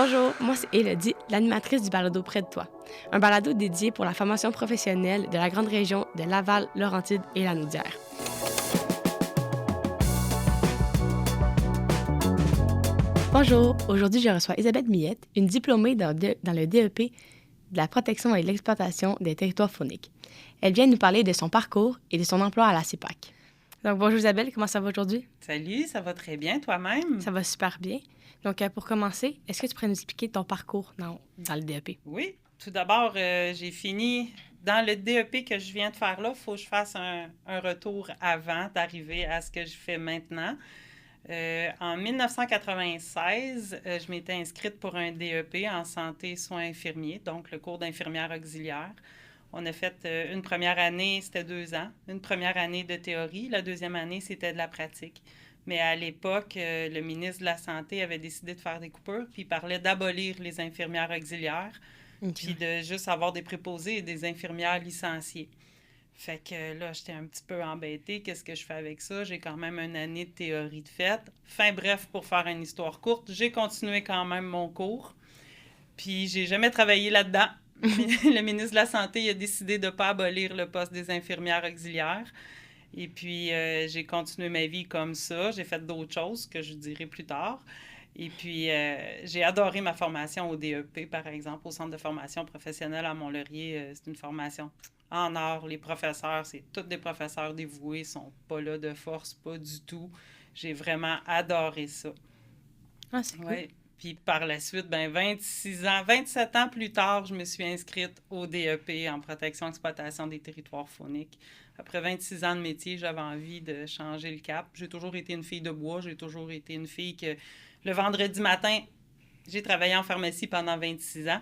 Bonjour, moi c'est Élodie, l'animatrice du balado Près de toi. Un balado dédié pour la formation professionnelle de la grande région de Laval, Laurentides et Lanaudière. Bonjour, aujourd'hui je reçois Isabelle Millette, une diplômée dans le DEP de la protection et de l'exploitation des territoires fauniques. Elle vient nous parler de son parcours et de son emploi à la CEPAC. Donc bonjour Isabelle, comment ça va aujourd'hui? Salut, ça va très bien, toi-même? Ça va super bien. Donc pour commencer, est-ce que tu pourrais nous expliquer ton parcours dans le DEP? Oui, tout d'abord, j'ai fini dans le DEP que je viens de faire là. Il faut que je fasse un retour avant d'arriver à ce que je fais maintenant. En 1996, je m'étais inscrite pour un DEP en santé soins infirmiers, donc le cours d'infirmière auxiliaire. On a fait une première année, c'était 2 ans, une première année de théorie. La deuxième année, c'était de la pratique. Mais à l'époque, le ministre de la Santé avait décidé de faire des coupures, puis il parlait d'abolir les infirmières auxiliaires, puis de juste avoir des préposés et des infirmières licenciées. Fait que là, j'étais un petit peu embêtée. Qu'est-ce que je fais avec ça? J'ai quand même une année de théorie de fait. Fin bref, pour faire une histoire courte, j'ai continué quand même mon cours. Puis j'ai jamais travaillé là-dedans. Le ministre de la Santé a décidé de ne pas abolir le poste des infirmières auxiliaires. Et puis, j'ai continué ma vie comme ça. J'ai fait d'autres choses que je dirai plus tard. Et puis, j'ai adoré ma formation au DEP, par exemple, au Centre de formation professionnelle à Mont-Laurier. C'est une formation en or. Les professeurs, c'est tous des professeurs dévoués, ils sont pas là de force, pas du tout. J'ai vraiment adoré ça. Ah, c'est cool. Ouais. Puis par la suite, 27 ans plus tard, je me suis inscrite au DEP en protection et exploitation des territoires fauniques. Après 26 ans de métier, j'avais envie de changer le cap. J'ai toujours été une fille de bois. J'ai toujours été une fille que le vendredi matin, j'ai travaillé en pharmacie pendant 26 ans.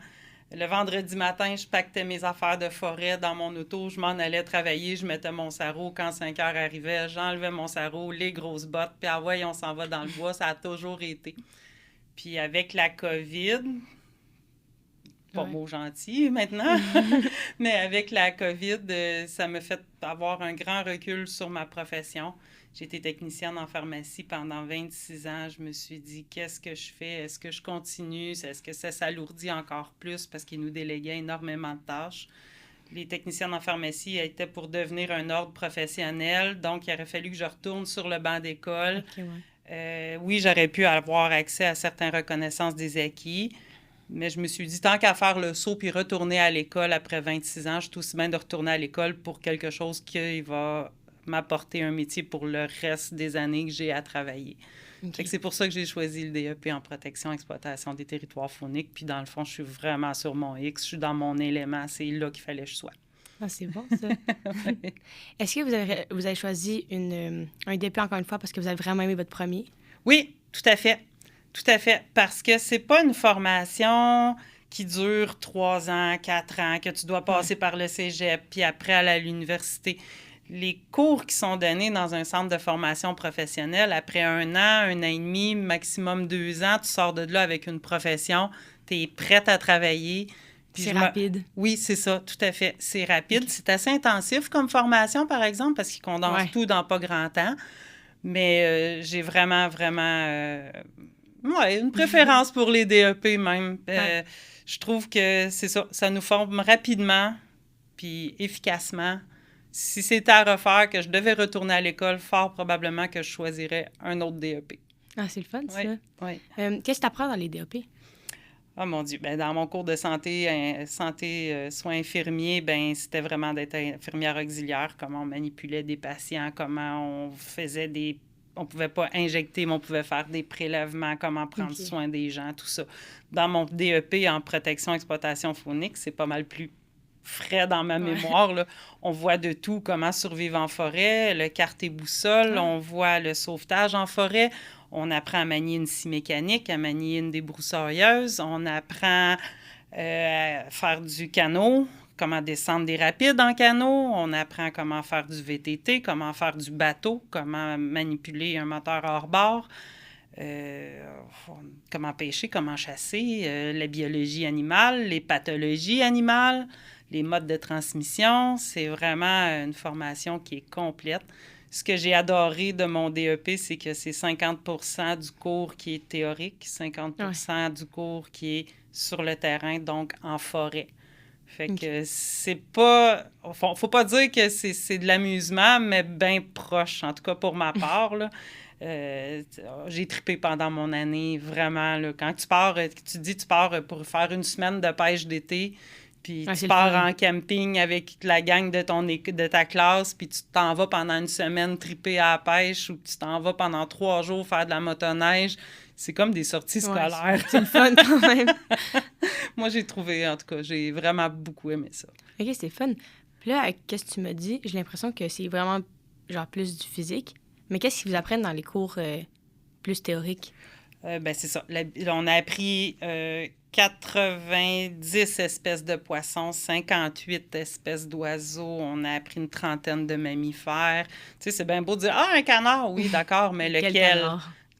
Le vendredi matin, je pactais mes affaires de forêt dans mon auto. Je m'en allais travailler. Je mettais mon sarrau. Quand 5 heures arrivait, j'enlevais mon sarrau, les grosses bottes. Puis ah ouais, on s'en va dans le bois. Ça a toujours été. Puis avec la COVID, pas mot gentil maintenant, mais avec la COVID, ça m'a fait avoir un grand recul sur ma profession. J'ai été technicienne en pharmacie pendant 26 ans. Je me suis dit, qu'est-ce que je fais? Est-ce que je continue? Est-ce que ça s'alourdit encore plus parce qu'ils nous déléguaient énormément de tâches? Les techniciennes en pharmacie étaient pour devenir un ordre professionnel, donc il aurait fallu que je retourne sur le banc d'école. Okay, ouais. Oui, j'aurais pu avoir accès à certaines reconnaissances des acquis, mais je me suis dit, tant qu'à faire le saut puis retourner à l'école après 26 ans, je suis aussi bien de retourner à l'école pour quelque chose qui va m'apporter un métier pour le reste des années que j'ai à travailler. Okay. C'est pour ça que j'ai choisi le DEP en protection et exploitation des territoires fauniques. Puis dans le fond, je suis vraiment sur mon X, je suis dans mon élément, c'est là qu'il fallait que je sois. Ah, c'est bon, ça. Ouais. Est-ce que vous avez choisi un DEP, encore une fois, parce que vous avez vraiment aimé votre premier? Oui, tout à fait. Tout à fait. Parce que c'est pas une formation qui dure 3 ans, 4 ans, que tu dois passer par le cégep, puis après aller à l'université. Les cours qui sont donnés dans un centre de formation professionnelle, après 1 an, 1 an et demi, maximum 2 ans, tu sors de là avec une profession, tu es prête à travailler. Puis c'est rapide. Oui, c'est ça, tout à fait. C'est rapide. Okay. C'est assez intensif comme formation, par exemple, parce qu'ils condensent tout dans pas grand temps. Mais j'ai vraiment une préférence pour les DEP même. Je trouve que c'est ça, ça nous forme rapidement puis efficacement. Si c'était à refaire, que je devais retourner à l'école, fort probablement que je choisirais un autre DEP. Ah, c'est le fun, ça. Oui. Qu'est-ce que tu apprends dans les DEP? Oh mon Dieu, dans mon cours de santé soins infirmiers, c'était vraiment d'être infirmière auxiliaire, comment on manipulait des patients, comment on faisait on pouvait pas injecter, mais on pouvait faire des prélèvements, comment prendre soin des gens, tout ça. Dans mon DEP en protection et exploitation faunique, c'est pas mal plus frais dans ma mémoire. Là. On voit de tout, comment survivre en forêt, le carte et boussole, on voit le sauvetage en forêt, on apprend à manier une scie mécanique, à manier une débroussailleuse, on apprend à faire du canot, comment descendre des rapides en canot, on apprend comment faire du VTT, comment faire du bateau, comment manipuler un moteur hors bord, comment pêcher, comment chasser, la biologie animale, les pathologies animales, les modes de transmission. C'est vraiment une formation qui est complète. Ce que j'ai adoré de mon DEP, c'est que c'est 50% du cours qui est théorique, 50% du cours qui est sur le terrain, donc en forêt. Fait que c'est pas... Faut pas dire que c'est de l'amusement, mais bien proche, en tout cas pour ma part, là. J'ai trippé pendant mon année, vraiment. Là. Quand tu pars, tu pars pour faire une semaine de pêche d'été, puis tu pars en camping avec la gang de ta classe, puis tu t'en vas pendant une semaine tripper à la pêche, ou tu t'en vas pendant 3 jours faire de la motoneige. C'est comme des sorties scolaires. C'est le fun quand même. Moi, en tout cas, j'ai vraiment beaucoup aimé ça. OK, c'est fun. Puis là, avec ce que tu m'as dit, j'ai l'impression que c'est vraiment, genre, plus du physique. Mais qu'est-ce qu'ils vous apprennent dans les cours plus théoriques? C'est ça. On a appris 90 espèces de poissons, 58 espèces d'oiseaux. On a appris une trentaine de mammifères. Tu sais, c'est bien beau de dire « Ah, un canard! » Oui, d'accord, mais lequel?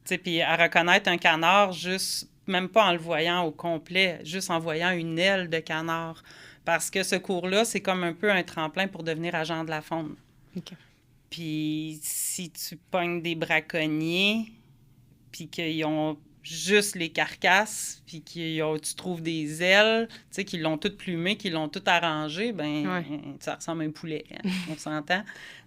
Tu sais, puis à reconnaître un canard, juste, même pas en le voyant au complet, juste en voyant une aile de canard. Parce que ce cours-là, c'est comme un peu un tremplin pour devenir agent de la faune. OK. Puis si tu pognes des braconniers, puis qu'ils ont juste les carcasses, puis tu trouves des ailes, tu sais, qu'ils l'ont toutes plumées, qu'ils l'ont toutes arrangées, ben ça ressemble à un poulet, hein, on s'entend.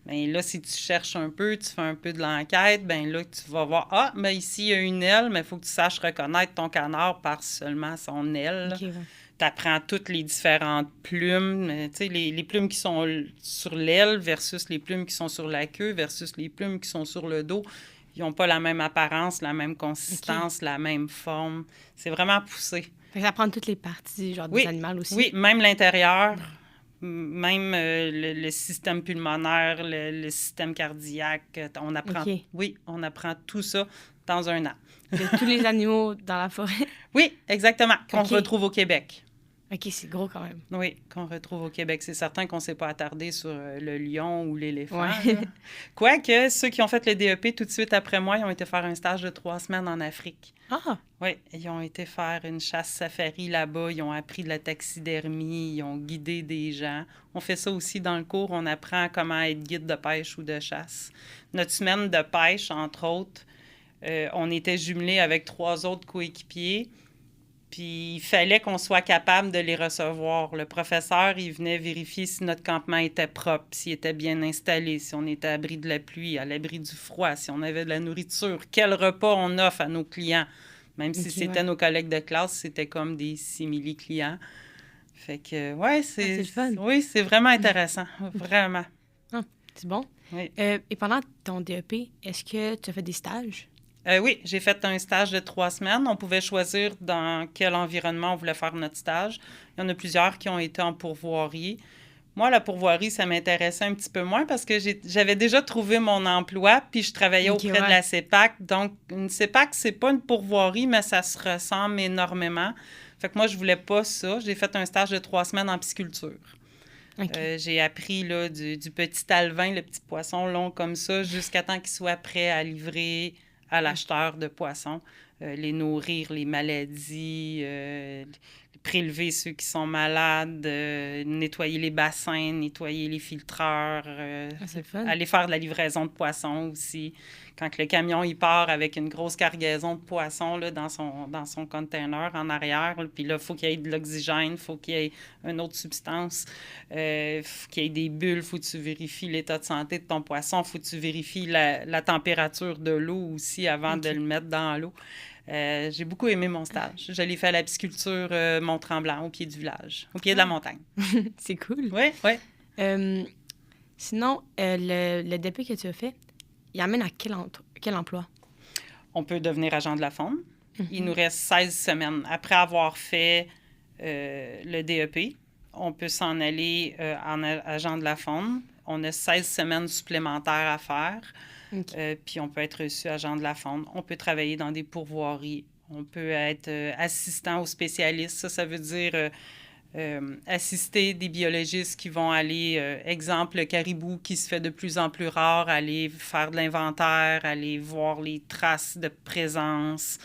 Ben là, si tu cherches un peu, tu fais un peu de l'enquête, ben là, tu vas voir, ah, ben ici, il y a une aile, mais il faut que tu saches reconnaître ton canard par seulement son aile. Okay, tu apprends toutes les différentes plumes, tu sais, les plumes qui sont sur l'aile versus les plumes qui sont sur la queue versus les plumes qui sont sur le dos. Ils n'ont pas la même apparence, la même consistance, la même forme. C'est vraiment poussé. Fait que ça apprend toutes les parties, genre des animaux aussi? Oui, même l'intérieur, même le système pulmonaire, le système cardiaque. On apprend, on apprend tout ça dans un an. De tous les animaux dans la forêt? Oui, exactement, qu'on retrouve au Québec. OK, c'est gros quand même. Oui, qu'on retrouve au Québec. C'est certain qu'on ne s'est pas attardé sur le lion ou l'éléphant. Ouais. Quoique, ceux qui ont fait le DEP tout de suite après moi, ils ont été faire un stage de 3 semaines en Afrique. Ah! Oui, ils ont été faire une chasse safari là-bas. Ils ont appris de la taxidermie. Ils ont guidé des gens. On fait ça aussi dans le cours. On apprend comment être guide de pêche ou de chasse. Notre semaine de pêche, entre autres, on était jumelés avec 3 autres coéquipiers. Puis il fallait qu'on soit capable de les recevoir. Le professeur, il venait vérifier si notre campement était propre, s'il était bien installé, si on était à l'abri de la pluie, à l'abri du froid, si on avait de la nourriture, quel repas on offre à nos clients. Même si c'était nos collègues de classe, c'était comme des simili-clients. Fait que, c'est le fun. Oui, c'est vraiment intéressant. Vraiment. Ah, c'est bon. Oui. Et pendant ton DEP, est-ce que tu as fait des stages? Oui, j'ai fait un stage de 3 semaines. On pouvait choisir dans quel environnement on voulait faire notre stage. Il y en a plusieurs qui ont été en pourvoirie. Moi, la pourvoirie, ça m'intéressait un petit peu moins parce que j'avais déjà trouvé mon emploi, puis je travaillais auprès de la CEPAC. Donc, une CEPAC, c'est pas une pourvoirie, mais ça se ressemble énormément. Fait que moi, je voulais pas ça. J'ai fait un stage de 3 semaines en pisciculture. Okay. J'ai appris là, du petit alevin, le petit poisson long comme ça, jusqu'à temps qu'il soit prêt à livrer à l'acheteur de poissons, les nourrir, les maladies, prélever ceux qui sont malades, nettoyer les bassins, nettoyer les filtreurs, aller faire de la livraison de poissons aussi. Quand le camion il part avec une grosse cargaison de poissons là, dans son container en arrière, puis là, il faut qu'il y ait de l'oxygène, il faut qu'il y ait une autre substance, faut qu'il y ait des bulles, il faut que tu vérifies l'état de santé de ton poisson, il faut que tu vérifies la température de l'eau aussi avant de le mettre dans l'eau. J'ai beaucoup aimé mon stage. Je l'ai fait à la pisciculture Mont-Tremblant, au pied du village, au pied de la montagne. C'est cool. Oui, oui. Sinon, le DEP que tu as fait, il amène à quel emploi? On peut devenir agent de la faune. Mm-hmm. Il nous reste 16 semaines. Après avoir fait le DEP, on peut s'en aller en agent de la faune. On a 16 semaines supplémentaires à faire. Okay. Puis on peut être reçu agent de la faune. On peut travailler dans des pourvoiries. On peut être assistant aux spécialistes. Ça veut dire assister des biologistes qui vont aller, exemple, le caribou qui se fait de plus en plus rare, aller faire de l'inventaire, aller voir les traces de présence,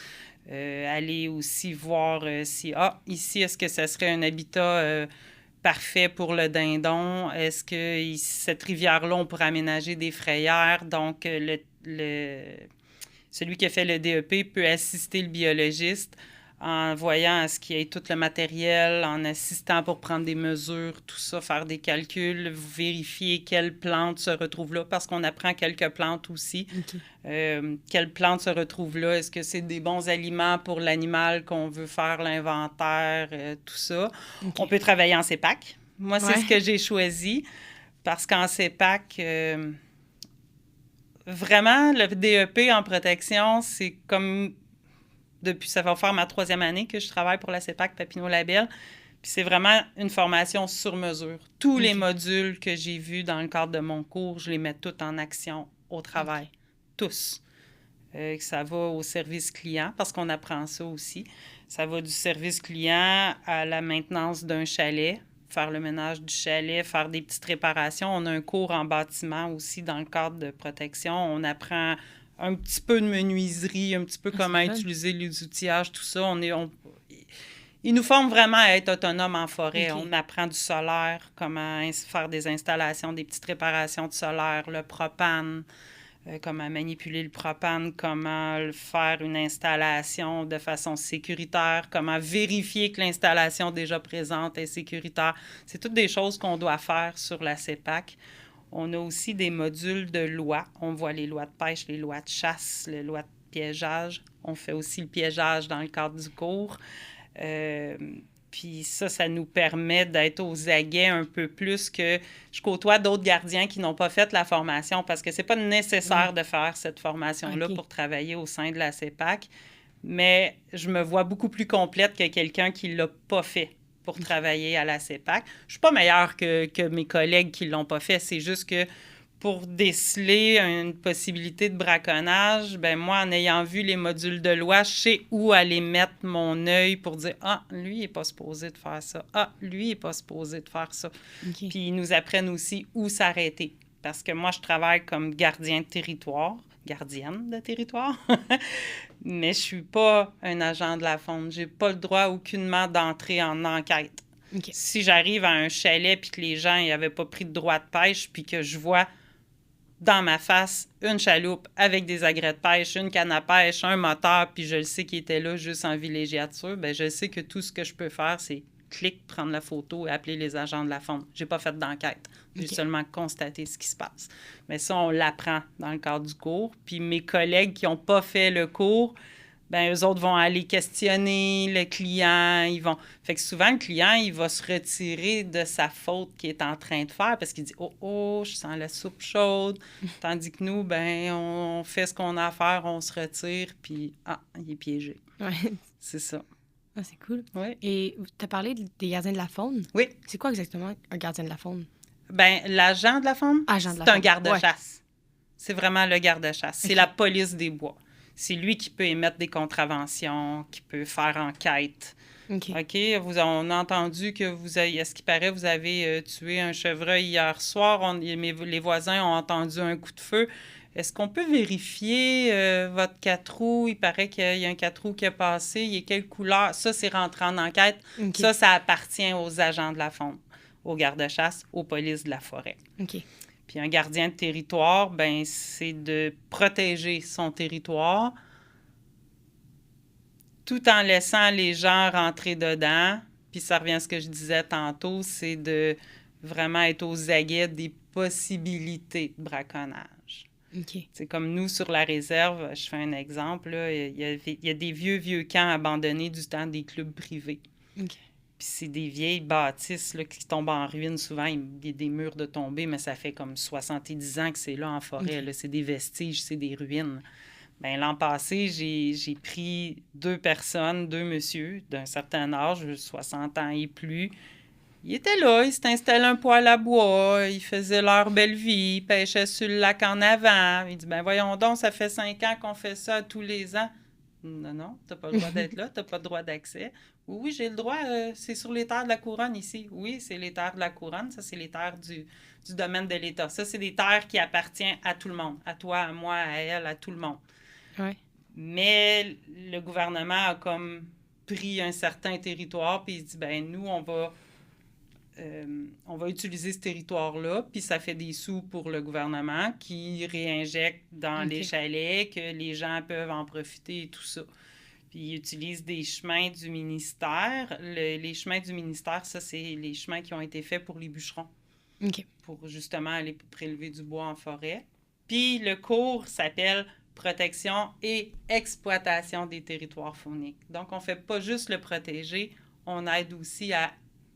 aller aussi voir si, ici, est-ce que ça serait un habitat parfait pour le dindon? Est-ce que cette rivière-là, on pourrait aménager des frayères? Donc, celui qui a fait le DEP peut assister le biologiste en voyant à ce qu'il y ait tout le matériel, en assistant pour prendre des mesures, tout ça, faire des calculs, vérifier quelle plante se retrouve là, parce qu'on apprend quelques plantes aussi. Quelle plante se retrouve là? Est-ce que c'est des bons aliments pour l'animal qu'on veut faire l'inventaire, tout ça? On peut travailler en CEPAC. Moi, c'est ce que j'ai choisi, parce qu'en CEPAC... vraiment, le DEP en protection, c'est comme... Depuis, ça va faire ma 3e année que je travaille pour la CEPAC Papineau Labelle. Puis c'est vraiment une formation sur mesure. Tous les modules que j'ai vus dans le cadre de mon cours, je les mets tous en action au travail. Tous. Ça va au service client, parce qu'on apprend ça aussi. Ça va du service client à la maintenance d'un chalet, faire le ménage du chalet, faire des petites réparations. On a un cours en bâtiment aussi dans le cadre de protection. On apprend un petit peu de menuiserie, un petit peu comment utiliser les outillages, tout ça. Ils nous forment vraiment à être autonomes en forêt. On apprend du solaire, comment faire des installations, des petites réparations de solaire, le propane, comment manipuler le propane, comment faire une installation de façon sécuritaire, comment vérifier que l'installation déjà présente est sécuritaire. C'est toutes des choses qu'on doit faire sur la CEPAC. On a aussi des modules de lois. On voit les lois de pêche, les lois de chasse, les lois de piégeage. On fait aussi le piégeage dans le cadre du cours. Puis ça nous permet d'être aux aguets un peu plus que je côtoie d'autres gardiens qui n'ont pas fait la formation, parce que c'est pas nécessaire de faire cette formation-là pour travailler au sein de la CEPAC, mais je me vois beaucoup plus complète que quelqu'un qui l'a pas fait pour travailler à la CEPAC. Je suis pas meilleure que mes collègues qui l'ont pas fait, c'est juste que pour déceler une possibilité de braconnage, ben moi, en ayant vu les modules de loi, je sais où aller mettre mon œil pour dire « Ah, lui, il n'est pas supposé de faire ça. Ah, lui, il n'est pas supposé de faire ça. » Puis ils nous apprennent aussi où s'arrêter. Parce que moi, je travaille comme gardien de territoire, gardienne de territoire, mais je ne suis pas un agent de la faune. Je n'ai pas le droit aucunement d'entrer en enquête. Si j'arrive à un chalet puis que les gens n'avaient pas pris de droit de pêche puis que je vois dans ma face une chaloupe avec des agrès de pêche, une canne à pêche, un moteur, puis je le sais qu'il était là juste en villégiature, bien, je sais que tout ce que je peux faire, c'est prendre la photo et appeler les agents de la faune. J'ai pas fait d'enquête. J'ai seulement constaté ce qui se passe. Mais ça, on l'apprend dans le cadre du cours. Puis mes collègues qui n'ont pas fait le cours, bien, eux autres vont aller questionner le client. Ils vont... Fait que souvent, le client, il va se retirer de sa faute qu'il est en train de faire parce qu'il dit « Oh, je sens la soupe chaude. » Tandis que nous, ben on fait ce qu'on a à faire, on se retire, puis il est piégé. Ouais. C'est ça. Ah, c'est cool. Oui. Et tu as parlé des gardiens de la faune. Oui. C'est quoi exactement un gardien de la faune? Bien, l'agent de la faune, c'est un garde-chasse. C'est vraiment le garde-chasse. C'est la police des bois. C'est lui qui peut émettre des contraventions, qui peut faire enquête. OK. On a entendu que vous avez, à ce qui paraît, vous avez tué un chevreuil hier soir. Les voisins ont entendu un coup de feu. Est-ce qu'on peut vérifier votre 4 roues? Il paraît qu'il y a un 4 roues qui a passé. Il est quelle couleur? Ça, c'est rentré en enquête. Ça appartient aux agents de la faune, aux gardes-chasse, aux polices de la forêt. Puis un gardien de territoire, ben c'est de protéger son territoire tout en laissant les gens rentrer dedans. Puis ça revient à ce que je disais tantôt, c'est de vraiment être aux aguets des possibilités de braconnage. C'est comme nous, sur la réserve, je fais un exemple, là, il y a des vieux camps abandonnés du temps des clubs privés. Puis c'est des vieilles bâtisses là, qui tombent en ruine. Souvent, il y a des murs de tomber, mais ça fait comme 70 ans que c'est là en forêt. Là. C'est des vestiges, c'est des ruines. Bien, l'an passé, j'ai pris 2 personnes, 2 messieurs d'un certain âge, 60 ans et plus. Ils étaient là, ils s'étaient installés un poêle à bois, ils faisaient leur belle vie, ils pêchaient sur le lac en avant. Ils disent, ben voyons donc, ça fait 5 ans qu'on fait ça tous les ans. Non, t'as pas le droit d'être là, t'as pas le droit d'accès. Oui, j'ai le droit, c'est sur les terres de la couronne ici. Oui, c'est les terres de la couronne, ça c'est les terres du domaine de l'État. Ça, c'est des terres qui appartiennent à tout le monde, à toi, à moi, à elle, à tout le monde. Ouais. Mais le gouvernement a comme pris un certain territoire, puis il dit, ben nous, on va on va utiliser ce territoire-là, puis ça fait des sous pour le gouvernement qui réinjecte dans les chalets, que les gens peuvent en profiter et tout ça. Puis ils utilisent des chemins du ministère. Les chemins du ministère, ça, c'est les chemins qui ont été faits pour les bûcherons. Pour justement aller prélever du bois en forêt. Puis le cours s'appelle Protection et exploitation des territoires fauniques. Donc, on ne fait pas juste le protéger, on aide aussi à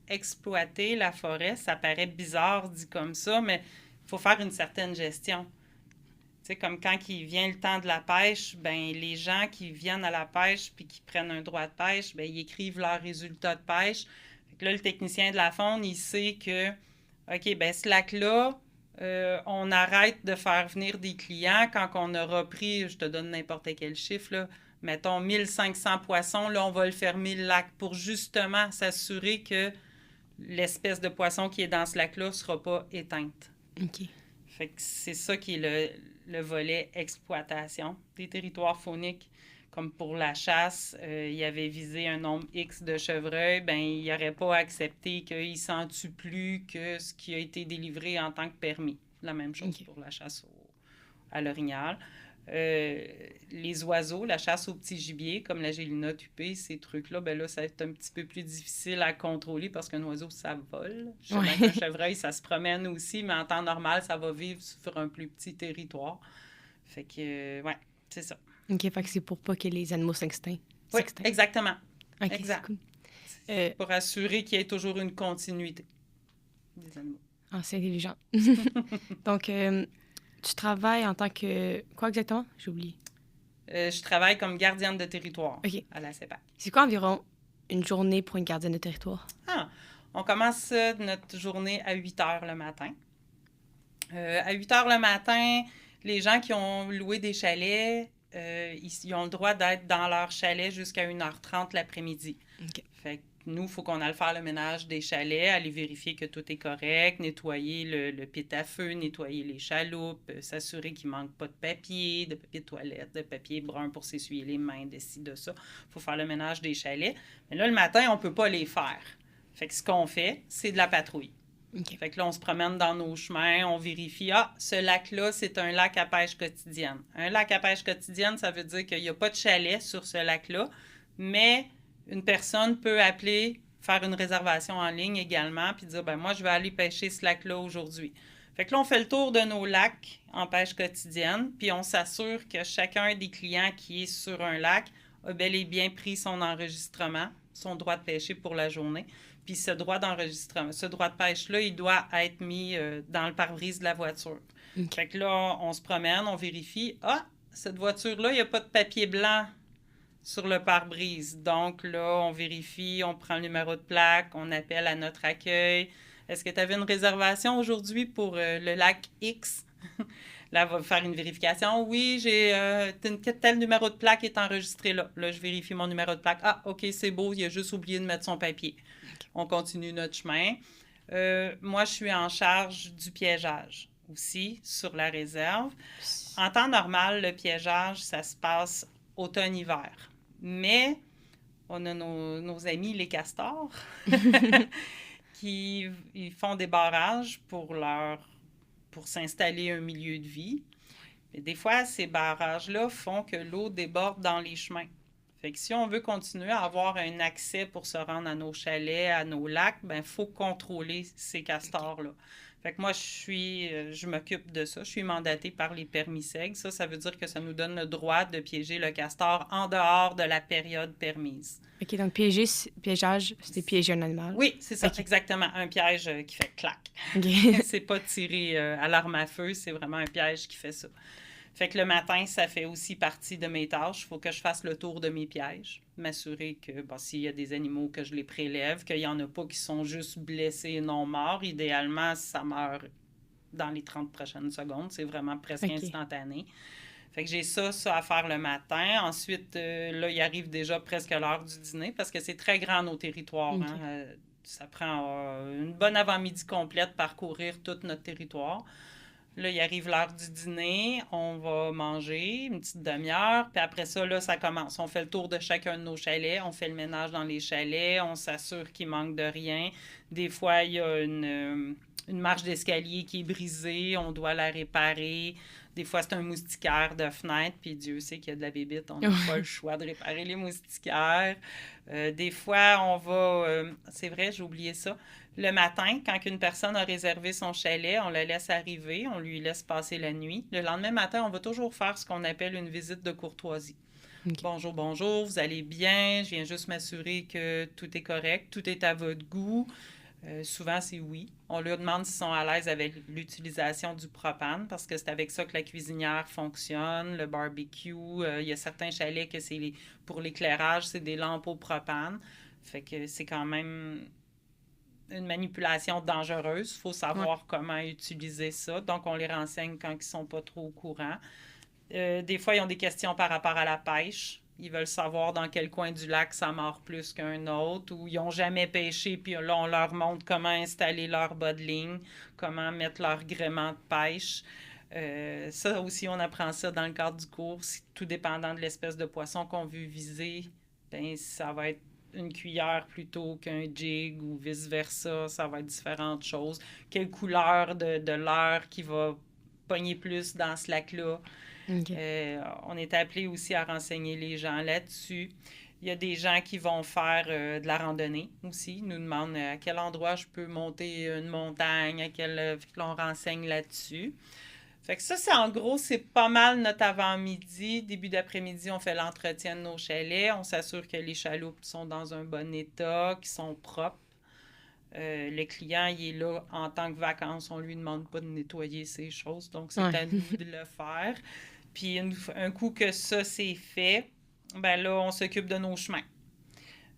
exploiter la forêt. Ça paraît bizarre dit comme ça, mais il faut faire une certaine gestion. Tu sais, comme quand il vient le temps de la pêche, ben les gens qui viennent à la pêche puis qui prennent un droit de pêche, ben ils écrivent leurs résultats de pêche. Fait que là, le technicien de la faune, il sait que, OK, ben ce lac-là, on arrête de faire venir des clients quand on aura pris, je te donne n'importe quel chiffre, là, mettons 1500 poissons, là, on va le fermer le lac pour justement s'assurer que l'espèce de poisson qui est dans ce lac-là ne sera pas éteinte. Fait que c'est ça qui est le volet exploitation des territoires fauniques. Comme pour la chasse, il avait visé un nombre X de chevreuils, ben il n'aurait pas accepté qu'il s'en tue plus que ce qui a été délivré en tant que permis. La même chose pour la chasse à l'orignal. Les oiseaux, la chasse au petit gibier, comme la gélina tupée, ces trucs-là, ben là, ça va être un petit peu plus difficile à contrôler parce qu'un oiseau, ça vole. Je sais bien qu'un chevreuil, ça se promène aussi, mais en temps normal, ça va vivre sur un plus petit territoire. Fait que, ouais, c'est ça. OK, fait que c'est pour pas que les animaux s'extinguent. Oui, exactement. OK, exact. Cool. Pour assurer qu'il y ait toujours une continuité des animaux. Ah, c'est intelligent. Donc, tu travailles en tant que... Quoi exactement? J'ai oublié. Je travaille comme gardienne de territoire à la CEPAC. C'est quoi environ une journée pour une gardienne de territoire? On commence notre journée à 8 heures le matin. À 8 heures le matin, les gens qui ont loué des chalets... ils ont le droit d'être dans leur chalet jusqu'à 1h30 l'après-midi. Fait que nous, il faut qu'on aille faire le ménage des chalets, aller vérifier que tout est correct, nettoyer le pit à feu, nettoyer les chaloupes, s'assurer qu'il ne manque pas de papier de toilette, de papier brun pour s'essuyer les mains, de ci, de ça. Il faut faire le ménage des chalets. Mais là, le matin, on ne peut pas les faire. Fait que ce qu'on fait, c'est de la patrouille. Fait que là, on se promène dans nos chemins, on vérifie, ce lac-là, c'est un lac à pêche quotidienne. Un lac à pêche quotidienne, ça veut dire qu'il n'y a pas de chalet sur ce lac-là, mais une personne peut appeler, faire une réservation en ligne également, puis dire, moi, je vais aller pêcher ce lac-là aujourd'hui. Fait que là, on fait le tour de nos lacs en pêche quotidienne, puis on s'assure que chacun des clients qui est sur un lac a bel et bien pris son enregistrement, son droit de pêcher pour la journée. Puis ce droit d'enregistrement, ce droit de pêche-là, il doit être mis dans le pare-brise de la voiture. Fait que là, on se promène, on vérifie. Cette voiture-là, il n'y a pas de papier blanc sur le pare-brise. Donc là, on vérifie, on prend le numéro de plaque, on appelle à notre accueil. Est-ce que tu avais une réservation aujourd'hui pour le lac X? Là, elle va faire une vérification. Oui, j'ai tel numéro de plaque est enregistré là. Là, je vérifie mon numéro de plaque. OK, c'est beau, il a juste oublié de mettre son papier. On continue notre chemin. Moi, je suis en charge du piégeage aussi sur la réserve. En temps normal, le piégeage, ça se passe automne-hiver. Mais on a nos amis les castors qui ils font des barrages pour s'installer un milieu de vie. Mais des fois, ces barrages-là font que l'eau déborde dans les chemins. Fait que si on veut continuer à avoir un accès pour se rendre à nos chalets, à nos lacs, il faut contrôler ces castors-là. Fait que moi, je m'occupe de ça. Je suis mandatée par les permis SEG. Ça veut dire que ça nous donne le droit de piéger le castor en dehors de la période permise. OK, donc piégeage, c'est piéger un animal? Oui, c'est ça, exactement. Un piège qui fait clac. C'est pas tirer à l'arme à feu, c'est vraiment un piège qui fait ça. Fait que le matin, ça fait aussi partie de mes tâches. Il faut que je fasse le tour de mes pièges, m'assurer que s'il y a des animaux, que je les prélève, qu'il n'y en a pas qui sont juste blessés et non morts. Idéalement, ça meurt dans les 30 prochaines secondes. C'est vraiment presque instantané. Fait que j'ai ça à faire le matin. Ensuite, là, il arrive déjà presque l'heure du dîner parce que c'est très grand nos territoires. Ça prend une bonne avant-midi complète parcourir tout notre territoire. Là, il arrive l'heure du dîner, on va manger une petite demi-heure, puis après ça, là, ça commence. On fait le tour de chacun de nos chalets, on fait le ménage dans les chalets, on s'assure qu'il manque de rien. Des fois, il y a une marche d'escalier qui est brisée, on doit la réparer. Des fois, c'est un moustiquaire de fenêtre, puis Dieu sait qu'il y a de la bébite, on n'a pas le choix de réparer les moustiquaires. Des fois, on va... c'est vrai, j'ai oublié ça. Le matin, quand une personne a réservé son chalet, on la laisse arriver, on lui laisse passer la nuit. Le lendemain matin, on va toujours faire ce qu'on appelle une visite de courtoisie. OK. Bonjour, bonjour, vous allez bien? Je viens juste m'assurer que tout est correct, tout est à votre goût. Souvent, c'est oui. On leur demande s'ils sont à l'aise avec l'utilisation du propane parce que c'est avec ça que la cuisinière fonctionne, le barbecue. Il y a certains chalets que pour l'éclairage, c'est des lampes au propane. Fait que c'est quand même une manipulation dangereuse. Il faut savoir comment utiliser ça. Donc, on les renseigne quand ils ne sont pas trop au courant. Des fois, ils ont des questions par rapport à la pêche. Ils veulent savoir dans quel coin du lac ça mord plus qu'un autre, ou ils n'ont jamais pêché, puis là, on leur montre comment installer leur bas de ligne, comment mettre leur gréement de pêche. Ça aussi, on apprend ça dans le cadre du cours. Tout dépendant de l'espèce de poisson qu'on veut viser, ben, ça va être une cuillère plutôt qu'un jig ou vice-versa. Ça va être différentes choses. Quelle couleur de leurre qui va pogner plus dans ce lac-là. Okay. On est appelé aussi à renseigner les gens là-dessus. Il y a des gens qui vont faire de la randonnée aussi. Ils nous demandent à quel endroit je peux monter une montagne, on renseigne là-dessus. Fait que ça, en gros, c'est pas mal notre avant-midi. Début d'après-midi, on fait l'entretien de nos chalets. On s'assure que les chaloupes sont dans un bon état, qu'ils sont propres. Le client, il est là en tant que vacances. On lui demande pas de nettoyer ses choses. Donc, c'est à nous de le faire. Puis, un coup que ça, c'est fait, ben là, on s'occupe de nos chemins.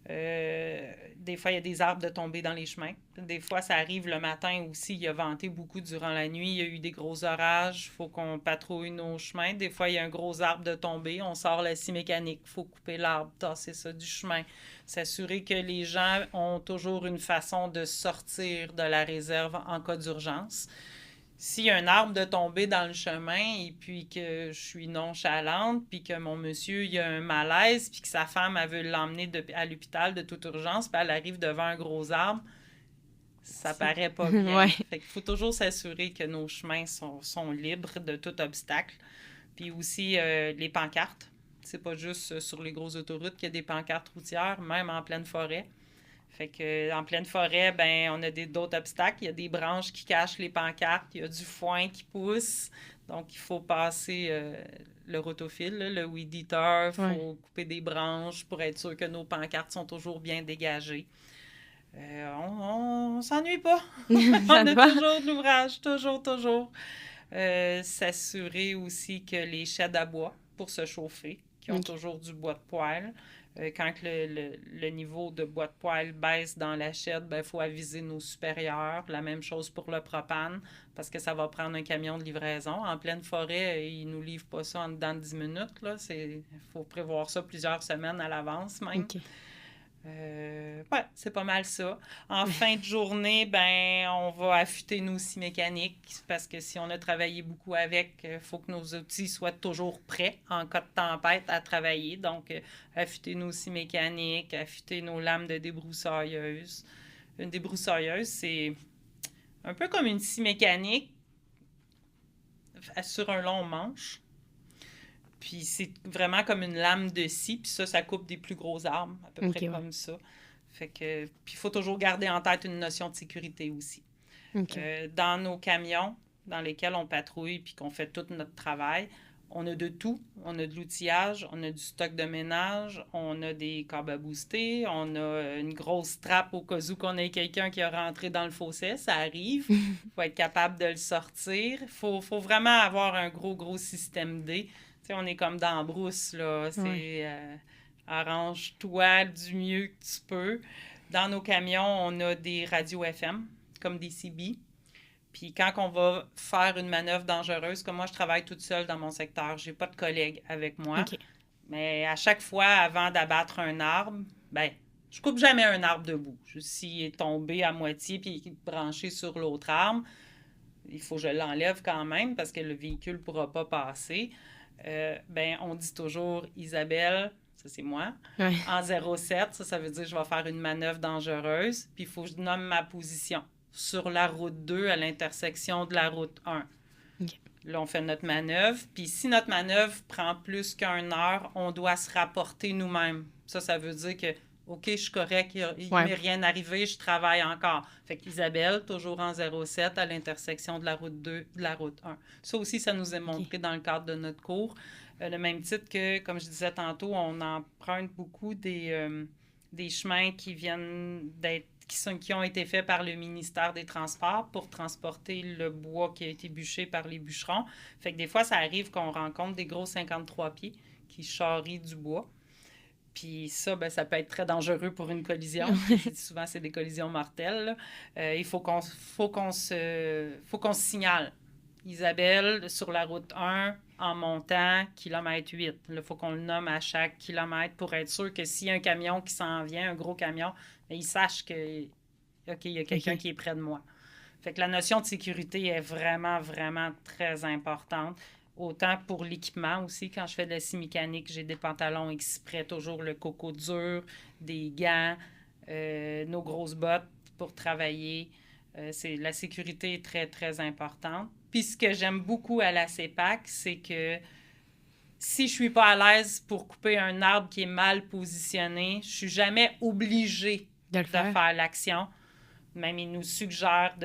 Des fois, il y a des arbres de tomber dans les chemins. Des fois, ça arrive le matin aussi. Il a venté beaucoup durant la nuit. Il y a eu des gros orages. Il faut qu'on patrouille nos chemins. Des fois, il y a un gros arbre de tomber. On sort la scie mécanique. Il faut couper l'arbre, tasser ça du chemin. S'assurer que les gens ont toujours une façon de sortir de la réserve en cas d'urgence. S'il y a un arbre de tomber dans le chemin et puis que je suis nonchalante, puis que mon monsieur, il a un malaise, puis que sa femme, elle veut l'emmener à l'hôpital de toute urgence, puis elle arrive devant un gros arbre, ça paraît pas bien. Fait qu'il faut toujours s'assurer que nos chemins sont libres de tout obstacle. Puis aussi, les pancartes. C'est pas juste sur les grosses autoroutes qu'il y a des pancartes routières, même en pleine forêt. Fait que en pleine forêt, ben on a d'autres obstacles. Il y a des branches qui cachent les pancartes, il y a du foin qui pousse. Donc, il faut passer le rotofil, le weed eater, il faut couper des branches pour être sûr que nos pancartes sont toujours bien dégagées. On s'ennuie pas. On a toujours de l'ouvrage, toujours. S'assurer aussi que les sheds à bois pour se chauffer, qui ont toujours du bois de poêle. Quand le niveau de bois de poêle baisse dans la shed, il faut aviser nos supérieurs. La même chose pour le propane, parce que ça va prendre un camion de livraison. En pleine forêt, ils ne nous livrent pas ça en dedans de 10 minutes. Il faut prévoir ça plusieurs semaines à l'avance même. Okay. C'est pas mal ça. En fin de journée, ben on va affûter nos scies mécaniques parce que si on a travaillé beaucoup avec, il faut que nos outils soient toujours prêts en cas de tempête à travailler. Donc, affûter nos scies mécaniques, affûter nos lames de débroussailleuse. Une débroussailleuse, c'est un peu comme une scie mécanique sur un long manche. Puis c'est vraiment comme une lame de scie, puis ça coupe des plus gros arbres, à peu près comme ça. Fait que, puis il faut toujours garder en tête une notion de sécurité aussi. Dans nos camions, dans lesquels on patrouille puis qu'on fait tout notre travail, on a de tout. On a de l'outillage, on a du stock de ménage, on a des câbles à booster, on a une grosse trappe au cas où qu'on ait quelqu'un qui est rentré dans le fossé, ça arrive. Il faut être capable de le sortir. Il faut vraiment avoir un gros système D. T'sais, on est comme dans la brousse, là. C'est arrange-toi du mieux que tu peux. Dans nos camions, on a des radios FM, comme des CB. Puis quand on va faire une manœuvre dangereuse, comme moi, je travaille toute seule dans mon secteur, j'ai pas de collègues avec moi. Mais à chaque fois, avant d'abattre un arbre, ben je coupe jamais un arbre debout. S'il est tombé à moitié puis branché sur l'autre arbre, il faut que je l'enlève quand même parce que le véhicule ne pourra pas passer, on dit toujours « Isabelle », ça c'est moi, en 07, ça veut dire que je vais faire une manœuvre dangereuse, puis il faut que je nomme ma position sur la route 2 à l'intersection de la route 1. Okay. Là, on fait notre manœuvre, puis si notre manœuvre prend plus qu'1 heure, on doit se rapporter nous-mêmes. Ça veut dire que OK, je suis correct, il ne m'est rien arrivé, je travaille encore. Fait qu'Isabelle, toujours en 07, à l'intersection de la route 2, de la route 1. Ça aussi, ça nous est montré dans le cadre de notre cours. Le même titre que, comme je disais tantôt, on emprunte beaucoup des chemins qui viennent d'être, qui ont été faits par le ministère des Transports pour transporter le bois qui a été bûché par les bûcherons. Fait que des fois, ça arrive qu'on rencontre des gros 53 pieds qui charrient du bois. Puis ça, ça peut être très dangereux pour une collision. Souvent, c'est des collisions mortelles. Il faut qu'on se signale. Isabelle, sur la route 1, en montant, kilomètre 8. Il faut qu'on le nomme à chaque kilomètre pour être sûr que s'il y a un camion qui s'en vient, un gros camion, il sache que, OK, il y a quelqu'un qui est près de moi. Fait que la notion de sécurité est vraiment, vraiment très importante. Autant pour l'équipement aussi. Quand je fais de la scie mécanique, j'ai des pantalons exprès, toujours le coco dur, des gants, nos grosses bottes pour travailler. La sécurité est très, très importante. Puis ce que j'aime beaucoup à la CEPAC, c'est que si je ne suis pas à l'aise pour couper un arbre qui est mal positionné, je ne suis jamais obligée de faire l'action. Même il nous suggère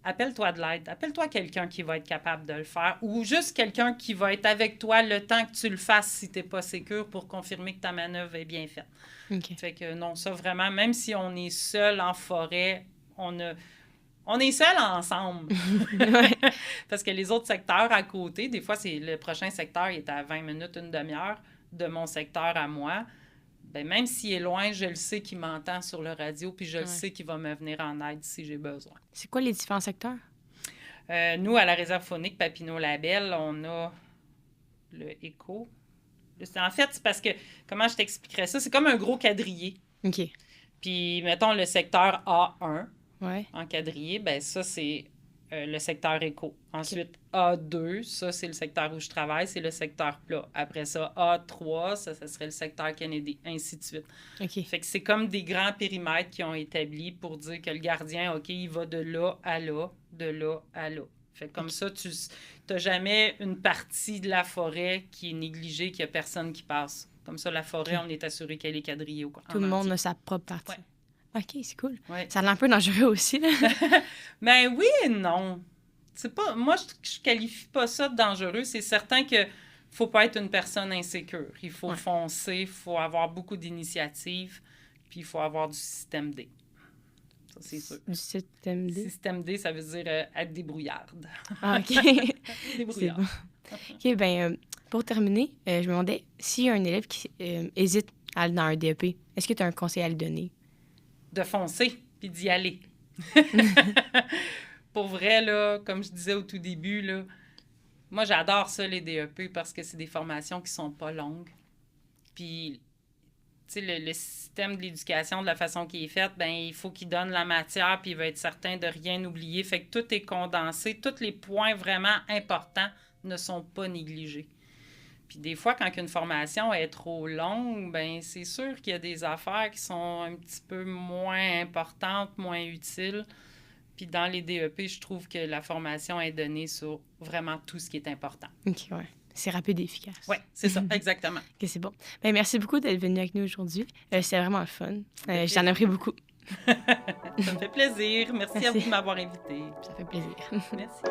appelle-toi de l'aide, appelle-toi quelqu'un qui va être capable de le faire ou juste quelqu'un qui va être avec toi le temps que tu le fasses si tu n'es pas sécure pour confirmer que ta manœuvre est bien faite. Okay. Fait que non, ça vraiment, même si on est seul en forêt, on est seul ensemble. Parce que les autres secteurs à côté, des fois, le prochain secteur il est à 20 minutes, une demi-heure de mon secteur à moi. Même s'il est loin, je le sais qu'il m'entend sur le radio, puis je le sais qu'il va me venir en aide si j'ai besoin. C'est quoi les différents secteurs? Nous, à la réserve faunique Papineau-Labelle, on a le écho. En fait, c'est parce que, comment je t'expliquerais ça? C'est comme un gros quadrillé. OK. Puis, mettons, le secteur A1 en quadrillé, ça, c'est le secteur éco. Ensuite, A2, ça, c'est le secteur où je travaille, c'est le secteur plat. Après ça, A3, ça serait le secteur Kennedy, ainsi de suite. Okay. Fait que c'est comme des grands périmètres qui ont établi pour dire que le gardien, OK, il va de là à là, de là à là. Fait que comme ça, tu n'as jamais une partie de la forêt qui est négligée, qu'il n'y a personne qui passe. Comme ça, la forêt, on est assuré qu'elle est quadrillée. Tout le monde a sa propre partie. Ouais. OK, c'est cool. Ouais. Ça a l'air un peu dangereux aussi, là. Oui et non. C'est pas, moi, je qualifie pas ça de dangereux. C'est certain qu'il ne faut pas être une personne insécure. Il faut foncer, il faut avoir beaucoup d'initiatives, puis il faut avoir du système D. Ça, c'est sûr. Du système D? Système D, ça veut dire être débrouillarde. Ah, OK. Débrouillarde. Bon. OK, pour terminer, je me demandais, s'il y a un élève qui hésite à aller dans un DEP, est-ce que tu as un conseil à lui donner? De foncer, puis d'y aller. Pour vrai, là, comme je disais au tout début, là, moi, j'adore ça, les DEP, parce que c'est des formations qui sont pas longues. Puis, tu sais, le système de l'éducation, de la façon qu'il est fait, il faut qu'il donne la matière, puis il va être certain de rien oublier. Fait que tout est condensé. Tous les points vraiment importants ne sont pas négligés. Puis des fois, quand une formation est trop longue, c'est sûr qu'il y a des affaires qui sont un petit peu moins importantes, moins utiles. Puis dans les DEP, je trouve que la formation est donnée sur vraiment tout ce qui est important. OK, ouais. C'est rapide et efficace. Oui, c'est ça, exactement. OK, c'est bon. Merci beaucoup d'être venu avec nous aujourd'hui. C'était vraiment le fun. J'en ai appris beaucoup. Ça me fait plaisir. Merci à vous de m'avoir invité. Ça fait plaisir. Merci.